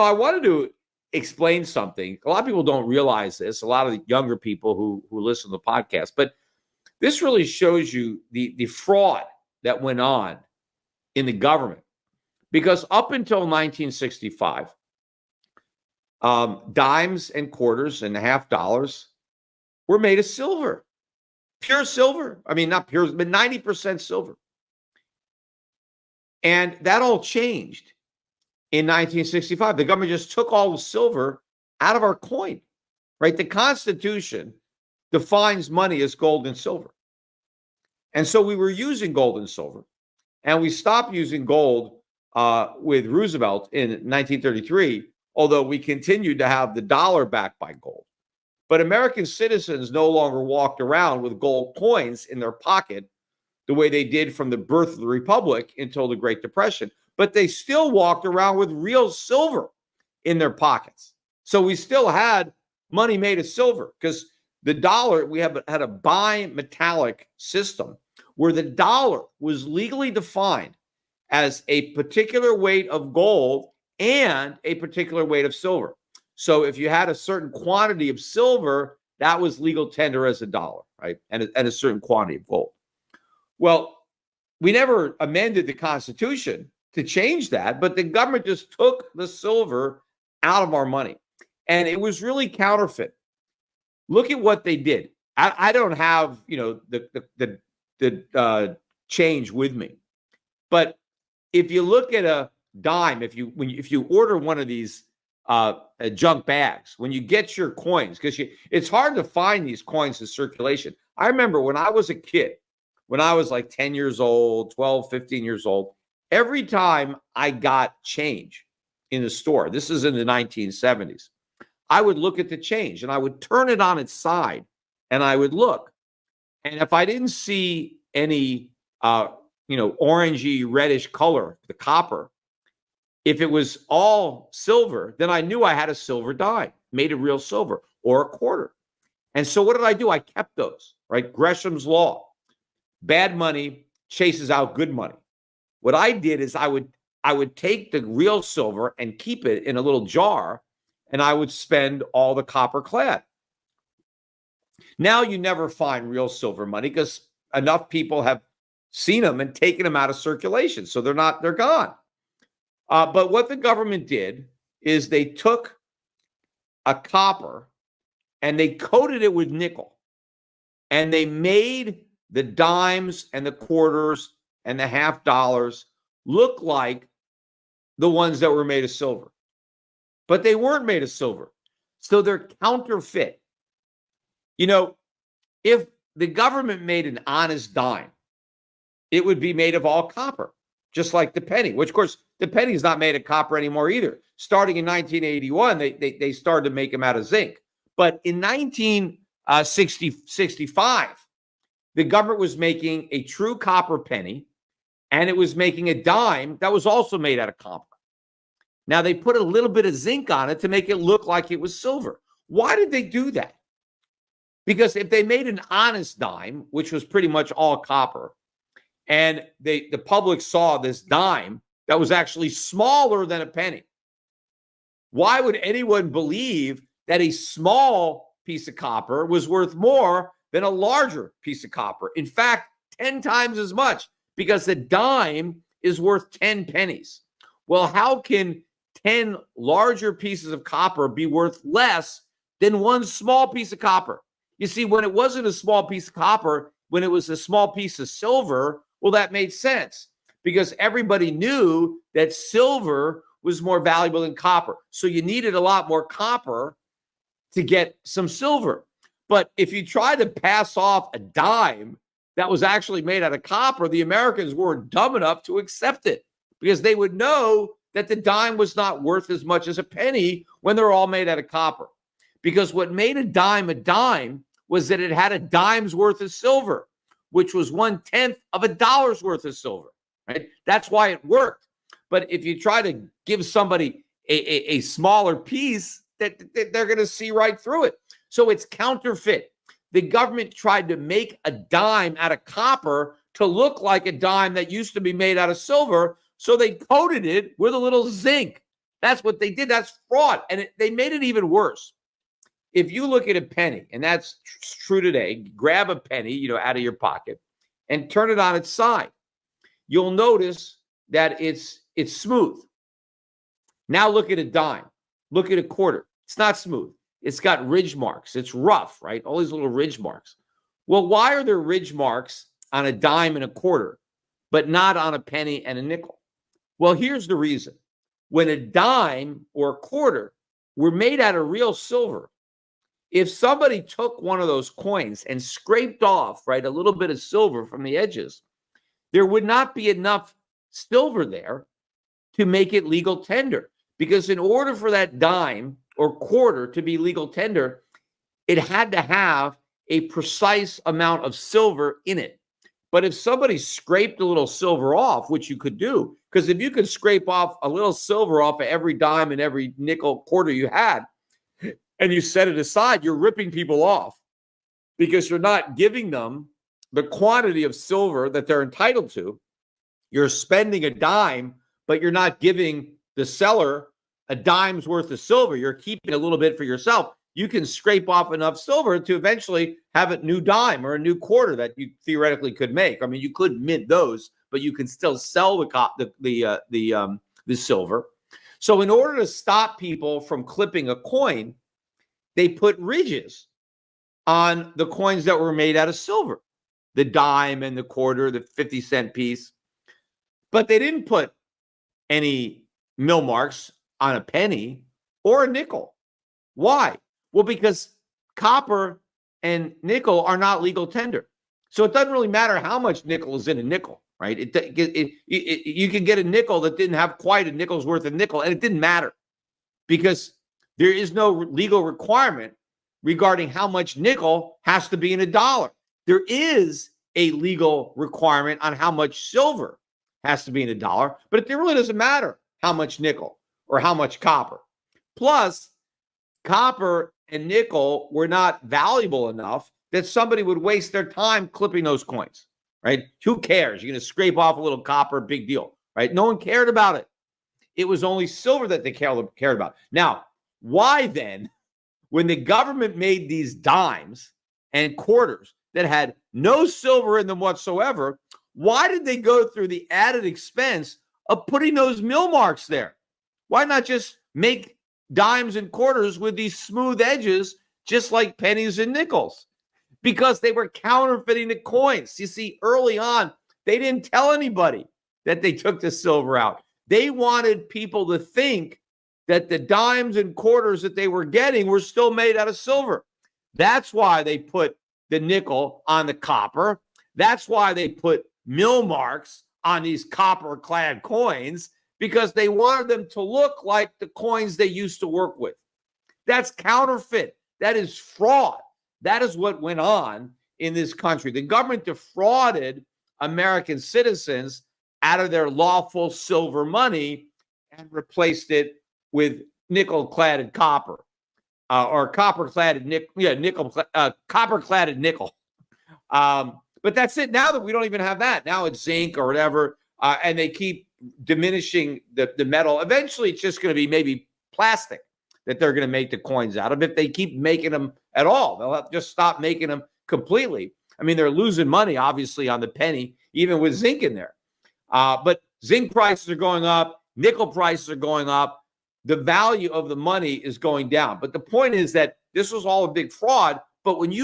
I wanted to explain something. A lot of people don't realize this. A lot of the younger people who listen to the podcast, but this really shows you the fraud that went on in the government. Because up until 1965, dimes and quarters and half dollars were made of silver, pure silver. I mean, not pure, but 90% silver. And that all changed in 1965. The government just took all the silver out of our coin, right? The Constitution defines money as gold and silver. And so we were using gold and silver, and we stopped using gold with Roosevelt in 1933, although we continued to have the dollar backed by gold. But American citizens no longer walked around with gold coins in their pocket the way they did from the birth of the Republic until the Great Depression. But they still walked around with real silver in their pockets. So we still had money made of silver, because the dollar, we had a bimetallic system where the dollar was legally defined as a particular weight of gold and a particular weight of silver. So if you had a certain quantity of silver, that was legal tender as a dollar, right? And a certain quantity of gold. Well, we never amended the Constitution to change that, but the government just took the silver out of our money. And it was really counterfeit. Look at what they did. I don't have, the change with me. But if you look at a dime, if you order one of these junk bags, when you get your coins, because it's hard to find these coins in circulation. I remember when I was a kid, when I was like 10 years old, 12, 15 years old, every time I got change in the store, this is in the 1970s, I would look at the change and I would turn it on its side and I would look. And if I didn't see any, orangey reddish color, the copper, if it was all silver, then I knew I had a silver dime made of real silver or a quarter. And so what did I do? I kept those, right? Gresham's law. Bad money chases out good money. What I did is I would take the real silver and keep it in a little jar, and I would spend all the copper clad. Now you never find real silver money because enough people have seen them and taken them out of circulation. So they're gone. But what the government did is they took a copper and they coated it with nickel, and they made the dimes and the quarters and the half dollars look like the ones that were made of silver. But they weren't made of silver. So they're counterfeit. If the government made an honest dime, it would be made of all copper, just like the penny, which, of course, the penny is not made of copper anymore either. Starting in 1981, they started to make them out of zinc. But in 1965, the government was making a true copper penny, and it was making a dime that was also made out of copper. Now, they put a little bit of zinc on it to make it look like it was silver. Why did they do that? Because if they made an honest dime, which was pretty much all copper, and the public saw this dime that was actually smaller than a penny, why would anyone believe that a small piece of copper was worth more than a larger piece of copper? In fact, 10 times as much, because the dime is worth 10 pennies. Well, how can 10 larger pieces of copper be worth less than one small piece of copper? You see, when it wasn't a small piece of copper, when it was a small piece of silver, well, that made sense because everybody knew that silver was more valuable than copper. So you needed a lot more copper to get some silver. But if you try to pass off a dime that was actually made out of copper, the Americans weren't dumb enough to accept it because they would know that the dime was not worth as much as a penny when they're all made out of copper. Because what made a dime was that it had a dime's worth of silver, which was 1/10 of a dollar's worth of silver, right? That's why it worked. But if you try to give somebody a smaller piece, that they're going to see right through it. So it's counterfeit. The government tried to make a dime out of copper to look like a dime that used to be made out of silver. So they coated it with a little zinc That's what they did. That's fraud. And they made it even worse. If you look at a penny, and that's true today, grab a penny, out of your pocket and turn it on its side. You'll notice that it's smooth. Now look at a dime. Look at a quarter. It's not smooth. It's got ridge marks. It's rough, right? All these little ridge marks. Well, why are there ridge marks on a dime and a quarter, but not on a penny and a nickel? Well, here's the reason. When a dime or a quarter were made out of real silver, if somebody took one of those coins and scraped off, right, a little bit of silver from the edges, there would not be enough silver there to make it legal tender. Because in order for that dime or quarter to be legal tender, it had to have a precise amount of silver in it. But if somebody scraped a little silver off, which you could do, because if you could scrape off a little silver off of every dime and every nickel quarter you had, and you set it aside, you're ripping people off because you're not giving them the quantity of silver that they're entitled to. You're spending a dime, but you're not giving the seller a dime's worth of silver. You're keeping a little bit for yourself. You can scrape off enough silver to eventually have a new dime or a new quarter that you theoretically could make. I mean, you could mint those, but you can still sell the silver. So in order to stop people from clipping a coin, they put ridges on the coins that were made out of silver, the dime and the quarter, the 50-cent piece. But they didn't put any mill marks on a penny or a nickel. Why? Well, because copper and nickel are not legal tender. So it doesn't really matter how much nickel is in a nickel, right? You can get a nickel that didn't have quite a nickel's worth of nickel, and it didn't matter because there is no legal requirement regarding how much nickel has to be in a dollar. There is a legal requirement on how much silver has to be in a dollar, but it really doesn't matter how much nickel or how much copper. Plus, copper and nickel were not valuable enough that somebody would waste their time clipping those coins, right? Who cares? You're going to scrape off a little copper, big deal, right? No one cared about it. It was only silver that they cared about. Now, why then, when the government made these dimes and quarters that had no silver in them whatsoever, why did they go through the added expense of putting those mill marks there? Why not just make dimes and quarters with these smooth edges, just like pennies and nickels? Because they were counterfeiting the coins. You see, early on, they didn't tell anybody that they took the silver out. They wanted people to think that the dimes and quarters that they were getting were still made out of silver. That's why they put the nickel on the copper. That's why they put mill marks on these copper-clad coins, because they wanted them to look like the coins they used to work with. That's counterfeit. That is fraud. That is what went on in this country. The government defrauded American citizens out of their lawful silver money and replaced it with nickel-cladded copper, or copper-cladded nickel, copper-cladded nickel. But that's it. Now that we don't even have that, now it's zinc or whatever, and they keep diminishing the metal. Eventually, it's just going to be maybe plastic that they're going to make the coins out of. If they keep making them at all, they'll just stop making them completely. I mean, they're losing money, obviously, on the penny, even with zinc in there. But zinc prices are going up. Nickel prices are going up. The value of the money is going down. But the point is that this was all a big fraud. But when you